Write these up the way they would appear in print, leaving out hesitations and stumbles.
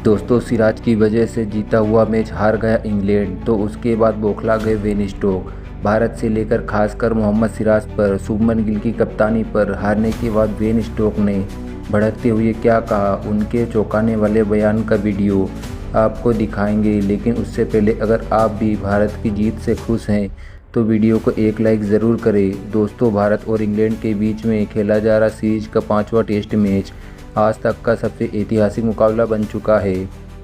दोस्तों सिराज की वजह से जीता हुआ मैच हार गया इंग्लैंड, तो उसके बाद बौखला गए वेन स्टोक। भारत से लेकर खासकर मोहम्मद सिराज पर, शुभमन गिल की कप्तानी पर हारने के बाद वेन स्टोक ने भड़कते हुए क्या कहा, उनके चौंकाने वाले बयान का वीडियो आपको दिखाएंगे। लेकिन उससे पहले अगर आप भी भारत की जीत से खुश हैं तो वीडियो को एक लाइक ज़रूर करें। दोस्तों भारत और इंग्लैंड के बीच में खेला जा रहा सीरीज का 5वां टेस्ट मैच आज तक का सबसे ऐतिहासिक मुकाबला बन चुका है।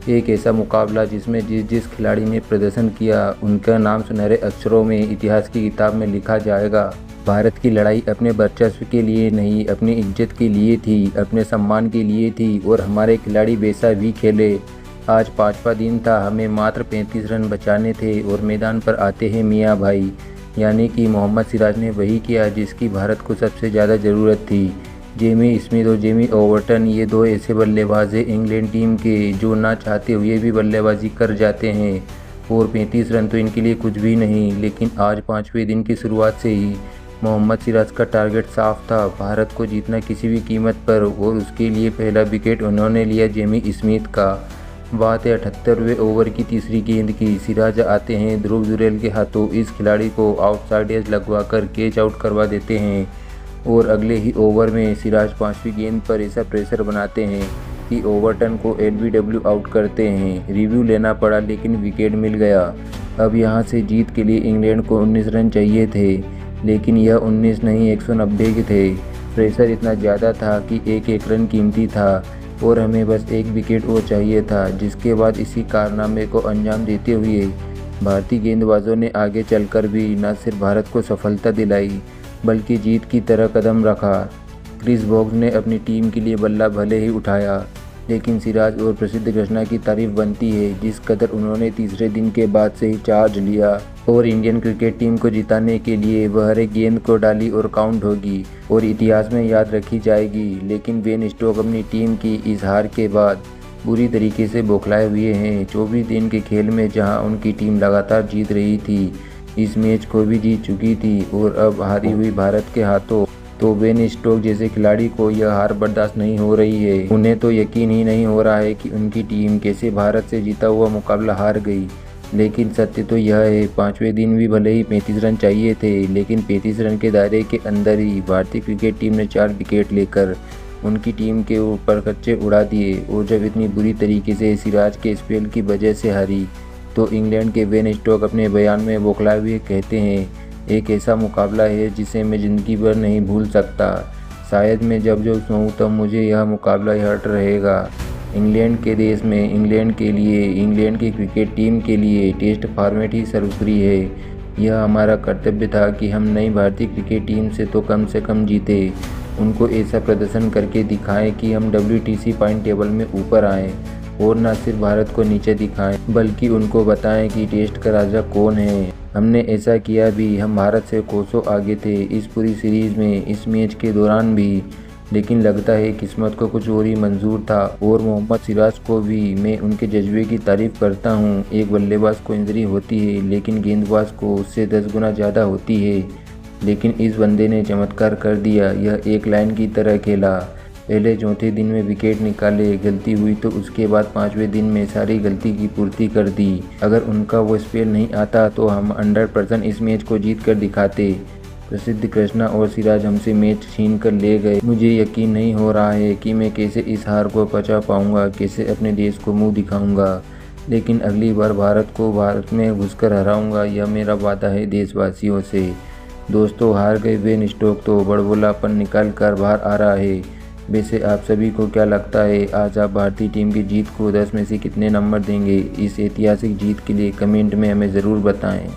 एक ऐसा मुकाबला जिसमें जिस खिलाड़ी ने प्रदर्शन किया उनका नाम सुनहरे अक्षरों में इतिहास की किताब में लिखा जाएगा। भारत की लड़ाई अपने वर्चस्व के लिए नहीं, अपनी इज्जत के लिए थी, अपने सम्मान के लिए थी और हमारे खिलाड़ी वैसा भी खेले। आज 5वां दिन था, हमें मात्र 35 रन बचाने थे और मैदान पर आते हैं मियाँ भाई, यानी कि मोहम्मद सिराज ने वही किया जिसकी भारत को सबसे ज़्यादा ज़रूरत थी। जेमी स्मिथ और जेमी ओवरटन ये दो ऐसे बल्लेबाज हैं इंग्लैंड टीम के जो ना चाहते हुए भी बल्लेबाजी कर जाते हैं और 35 रन तो इनके लिए कुछ भी नहीं। लेकिन आज 5वें दिन की शुरुआत से ही मोहम्मद सिराज का टारगेट साफ था, भारत को जीतना किसी भी कीमत पर, और उसके लिए पहला विकेट उन्होंने लिया जेमी स्मिथ का। बात है 78वें ओवर की तीसरी गेंद की। सिराज आते हैं ध्रुव जुरैल के हाथों, इस खिलाड़ी को आउटसाइड एज लगवाकर कैच आउट करवा देते हैं और अगले ही ओवर में सिराज 5वीं गेंद पर ऐसा प्रेशर बनाते हैं कि ओवरटन को एलबीडब्ल्यू आउट करते हैं। रिव्यू लेना पड़ा लेकिन विकेट मिल गया। अब यहां से जीत के लिए इंग्लैंड को 19 रन चाहिए थे, लेकिन यह 19 नहीं 190 के थे। प्रेशर इतना ज़्यादा था कि एक रन कीमती था और हमें बस एक विकेट और चाहिए था, जिसके बाद इसी कारनामे को अंजाम देते हुए भारतीय गेंदबाजों ने आगे चलकर भी न सिर्फ भारत को सफलता दिलाई बल्कि जीत की तरह कदम रखा। क्रिस वोक्स ने अपनी टीम के लिए बल्ला भले ही उठाया, लेकिन सिराज और प्रसिद्ध कृष्णा की तारीफ बनती है जिस कदर उन्होंने तीसरे दिन के बाद से ही चार्ज लिया और इंडियन क्रिकेट टीम को जिताने के लिए वह हर एक गेंद को डाली और काउंट होगी और इतिहास में याद रखी जाएगी। लेकिन वेन स्टोक अपनी टीम की इस हार के बाद बुरी तरीके से बौखलाए हुए हैं। 24 दिन के खेल में जहां उनकी टीम लगातार जीत रही थी, इस मैच को भी जीत चुकी थी और अब हारी हुई भारत के हाथों तो वेन स्टोक जैसे खिलाड़ी को यह हार बर्दाश्त नहीं हो रही है। उन्हें तो यकीन ही नहीं हो रहा है कि उनकी टीम कैसे भारत से जीता हुआ मुकाबला हार गई। लेकिन सत्य तो यह है, 5वें दिन भी भले ही 35 रन चाहिए थे, लेकिन 35 रन के दायरे के अंदर ही भारतीय क्रिकेट टीम ने 4 विकेट लेकर उनकी टीम के ऊपर खच्चे उड़ा दिए। और जब इतनी बुरी तरीके से सिराज के स्पेल की वजह से हारी तो इंग्लैंड के वेन स्टोक अपने बयान में बौखलाए हुए कहते हैं, एक ऐसा मुकाबला है जिसे मैं ज़िंदगी भर नहीं भूल सकता। शायद मैं जब सोऊं तब मुझे यह मुकाबला याद रहेगा। इंग्लैंड के देश में, इंग्लैंड के लिए, इंग्लैंड की क्रिकेट टीम के लिए टेस्ट फॉर्मेट ही सर्वोपरि है। यह हमारा कर्तव्य था कि हम नई भारतीय क्रिकेट टीम से कम जीते, उनको ऐसा प्रदर्शन करके दिखाएं कि हम WTC पॉइंट टेबल में ऊपर आएँ और न सिर्फ भारत को नीचे दिखाएं बल्कि उनको बताएं कि टेस्ट का राजा कौन है। हमने ऐसा किया भी, हम भारत से कोसों आगे थे इस पूरी सीरीज़ में, इस मैच के दौरान भी। लेकिन लगता है किस्मत को कुछ और ही मंजूर था और मोहम्मद सिराज को भी मैं उनके जज्बे की तारीफ़ करता हूँ। एक बल्लेबाज को इंजरी होती है लेकिन गेंदबाज को उससे 10 गुना ज़्यादा होती है, लेकिन इस बंदे ने चमत्कार कर दिया। यह एक लाइन की तरह खेला, पहले चौथे दिन में विकेट निकाले, गलती हुई तो उसके बाद 5वें दिन में सारी गलती की पूर्ति कर दी। अगर उनका वो स्पेल नहीं आता तो हम 100% इस मैच को जीत कर दिखाते। प्रसिद्ध कृष्णा और सिराज हमसे मैच छीन कर ले गए। मुझे यकीन नहीं हो रहा है कि मैं कैसे इस हार को पचा पाऊंगा, कैसे अपने देश को मुंह दिखाऊंगा। लेकिन अगली बार भारत को भारत में घुसकर हराऊंगा, यह मेरा वादा है देशवासियों से। दोस्तों हार गए वेन स्टोक तो बड़बोलापन निकाल कर बाहर आ रहा है। वैसे आप सभी को क्या लगता है, आज आप भारतीय टीम की जीत को 10 में से कितने नंबर देंगे? इस ऐतिहासिक जीत के लिए कमेंट में हमें ज़रूर बताएं।